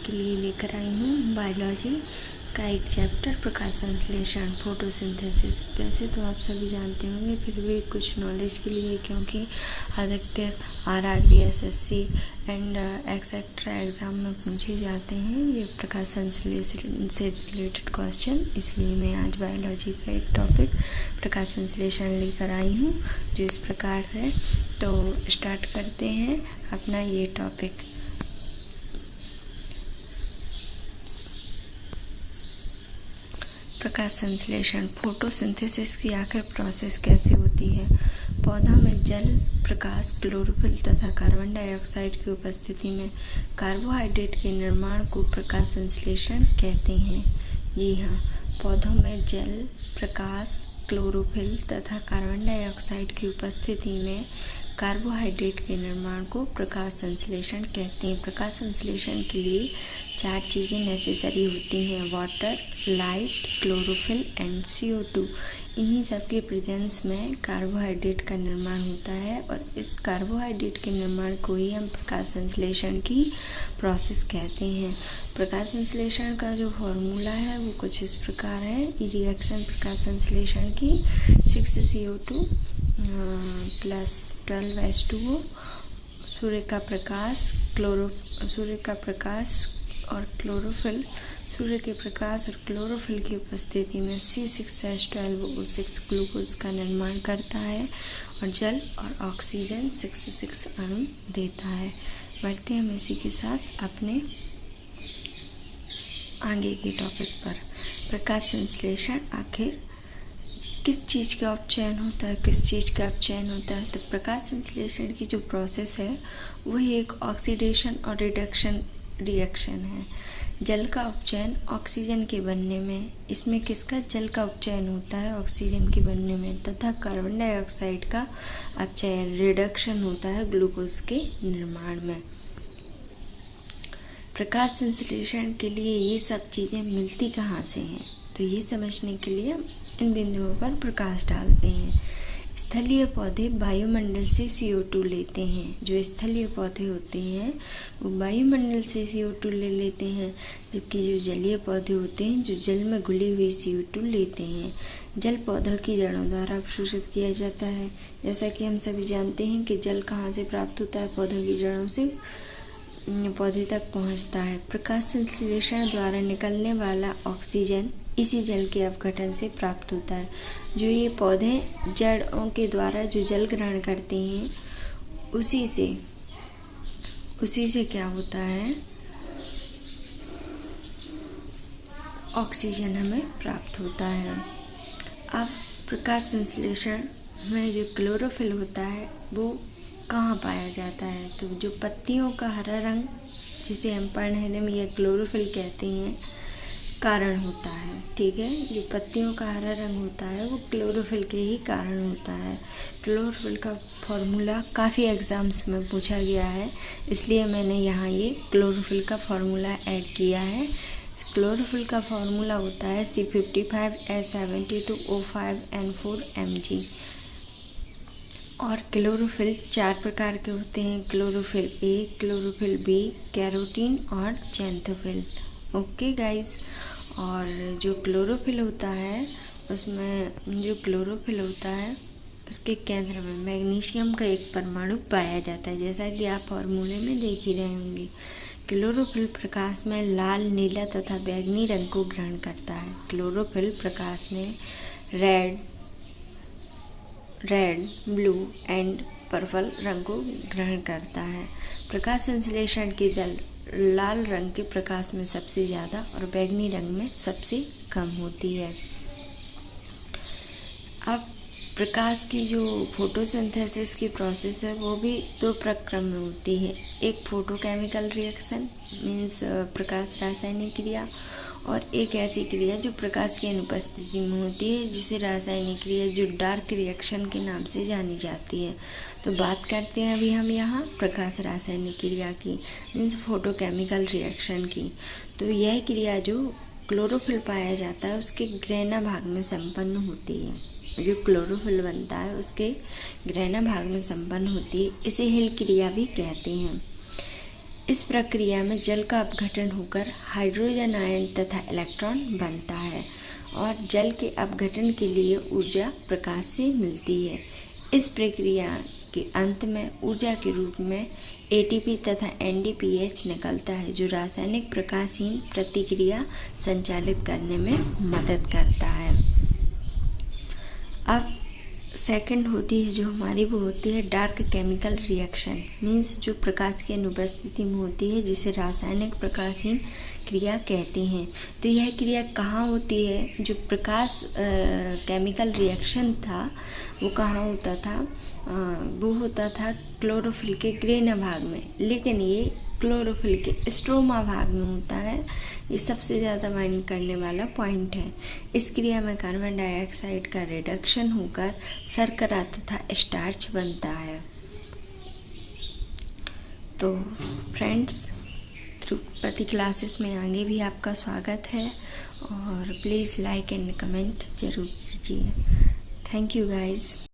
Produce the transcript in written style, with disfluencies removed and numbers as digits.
आपके लिए लेकर आई हूँ बायोलॉजी का एक चैप्टर प्रकाश संश्लेषण फोटोसिंथेसिस। वैसे तो आप सभी जानते होंगे, फिर भी कुछ नॉलेज के लिए, क्योंकि अधिकतर RRB, SSC and etcetera exam में पूछे जाते हैं ये प्रकाश संश्लेषण से रिलेटेड क्वेश्चन, इसलिए मैं आज बायोलॉजी का एक टॉपिक प्रकाश संश्लेषण लेकर आई हूँ जो इस प्रकार है। तो स्टार्ट करते हैं अपना ये टॉपिक। प्रकाश संश्लेषण फोटोसिंथेसिस की आखिर प्रोसेस कैसे होती है। पौधा में जल, प्रकाश, क्लोरोफिल तथा कार्बन डाइऑक्साइड की उपस्थिति में कार्बोहाइड्रेट के निर्माण को प्रकाश संश्लेषण कहते हैं। जी हाँ, पौधों में जल, प्रकाश, क्लोरोफिल तथा कार्बन डाइऑक्साइड की उपस्थिति में कार्बोहाइड्रेट के निर्माण को प्रकाश संश्लेषण कहते हैं। प्रकाश संश्लेषण के लिए 4 चीज़ें नेसेसरी होती हैं: water, light, chlorophyll and CO2। इन्हीं सब के प्रेजेंस में कार्बोहाइड्रेट का निर्माण होता है और इस कार्बोहाइड्रेट के निर्माण को ही हम प्रकाश संश्लेषण की प्रोसेस कहते हैं। प्रकाश संश्लेषण का जो फॉर्मूला है वो कुछ इस प्रकार है। ये रिएक्शन प्रकाश संश्लेषण की 6CO2 प्लस 12H2O, सूर्य का प्रकाश और क्लोरोफिल, सूर्य के प्रकाश और क्लोरोफिल की उपस्थिति में C6H12O6 ग्लूकोज का निर्माण करता है और जल और ऑक्सीजन 6 अणु देता है। बढ़ते हैं हम इसी के साथ अपने आगे के टॉपिक पर। प्रकाश संश्लेषण आखिर किस चीज़ का अपचयन होता है, किस चीज़ का अपचयन होता है। तो प्रकाश संश्लेषण की जो प्रोसेस है वही एक ऑक्सीडेशन और रिडक्शन रिएक्शन है। जल का उपचयन ऑक्सीजन के बनने में, इसमें किसका जल का उपचयन होता है ऑक्सीजन के बनने में, तथा कार्बन डाइऑक्साइड का अपचयन रिडक्शन होता है ग्लूकोज के निर्माण में। प्रकाश संश्लेषण के लिए ये सब चीज़ें मिलती कहाँ से हैं, तो ये समझने के लिए हम इन बिंदुओं पर प्रकाश डालते हैं। स्थलीय पौधे वायुमंडल से CO2 लेते हैं। जो स्थलीय पौधे होते हैं वो वायुमंडल से CO2 ले लेते हैं, जबकि जो जलीय पौधे होते हैं जो जल में घुली हुई CO2 लेते हैं। जल पौधों की जड़ों द्वारा अवशोषित किया जाता है। जैसा कि हम सभी जानते हैं कि जल कहाँ से प्राप्त होता है, पौधों की जड़ों से पौधे तक पहुँचता है। प्रकाश संश्लेषण द्वारा निकलने वाला ऑक्सीजन इसी जल के अपघटन से प्राप्त होता है। जो ये पौधे जड़ों के द्वारा जो जल ग्रहण करते हैं उसी से क्या होता है, ऑक्सीजन हमें प्राप्त होता है। अब प्रकाश संश्लेषण में जो क्लोरोफिल होता है वो कहाँ पाया जाता है, तो जो पत्तियों का हरा रंग, जिसे हम पढ़ने में यह क्लोरोफिल कहते हैं, कारण होता है। ठीक है, जो पत्तियों का हरा रंग होता है वो क्लोरोफिल के ही कारण होता है। क्लोरोफिल का फॉर्मूला काफ़ी एग्ज़ाम्स में पूछा गया है, इसलिए मैंने यहाँ ये क्लोरोफिल का फॉर्मूला ऐड किया है। क्लोरोफिल का फॉर्मूला होता है C55H72O5N4 Mg। और क्लोरोफिल 4 प्रकार के होते हैं: chlorophyll A, chlorophyll B, carotene और ज़ैंथोफिल। ओके गाइस, और जो क्लोरोफिल होता है उसके केंद्र में मैग्नीशियम का एक परमाणु पाया जाता है, जैसा कि आप फॉर्मूले में देख ही रहे होंगे। क्लोरोफिल प्रकाश में लाल, नीला तथा बैंगनी रंग को ग्रहण करता है। क्लोरोफिल प्रकाश में रेड, ब्लू एंड पर्पल रंग को ग्रहण करता है। प्रकाश संश्लेषण की दर लाल रंग के प्रकाश में सबसे ज़्यादा और बैंगनी रंग में सबसे कम होती है। अब प्रकाश की जो फोटोसिंथेसिस की प्रोसेस है वो भी 2 प्रक्रम में होती है। एक फोटोकेमिकल रिएक्शन मीन्स प्रकाश रासायनिक क्रिया, और एक ऐसी क्रिया जो प्रकाश की अनुपस्थिति में होती है जिसे रासायनिक क्रिया जो डार्क रिएक्शन के नाम से जानी जाती है। तो बात करते हैं अभी हम यहाँ प्रकाश रासायनिक क्रिया की, मीन्स फोटोकेमिकल रिएक्शन की। तो यह क्रिया जो क्लोरोफिल पाया जाता है उसके ग्रहण भाग में संपन्न होती है। जो क्लोरोफिल बनता है उसके ग्रहण भाग में संपन्न होती है, इसे हिल क्रिया भी कहते हैं। इस प्रक्रिया में जल का अपघटन होकर हाइड्रोजन आयन तथा इलेक्ट्रॉन बनता है और जल के अपघटन के लिए ऊर्जा प्रकाश से मिलती है। इस प्रक्रिया के अंत में ऊर्जा के रूप में एटीपी तथा एनडीपीएच निकलता है, जो रासायनिक प्रकाशहीन प्रतिक्रिया संचालित करने में मदद करता है। अब सेकंड होती है जो हमारी वो होती है डार्क केमिकल रिएक्शन, मीन्स जो प्रकाश की अनुपस्थिति में होती है, जिसे रासायनिक प्रकाशहीन क्रिया कहते हैं। तो यह क्रिया कहाँ होती है? जो प्रकाश केमिकल रिएक्शन था वो कहाँ होता था? वो होता था क्लोरोफिल के ग्रेना भाग में, लेकिन ये क्लोरोफिल के स्ट्रोमा भाग में होता है। ये सबसे ज़्यादा माइंड करने वाला पॉइंट है। इस क्रिया में कार्बन डाइऑक्साइड का रिडक्शन होकर शर्करा तथा स्टार्च बनता है। तो फ्रेंड्स, ध्रुपति क्लासेस में आगे भी आपका स्वागत है और प्लीज़ लाइक एंड कमेंट ज़रूर कीजिए। Thank you guys.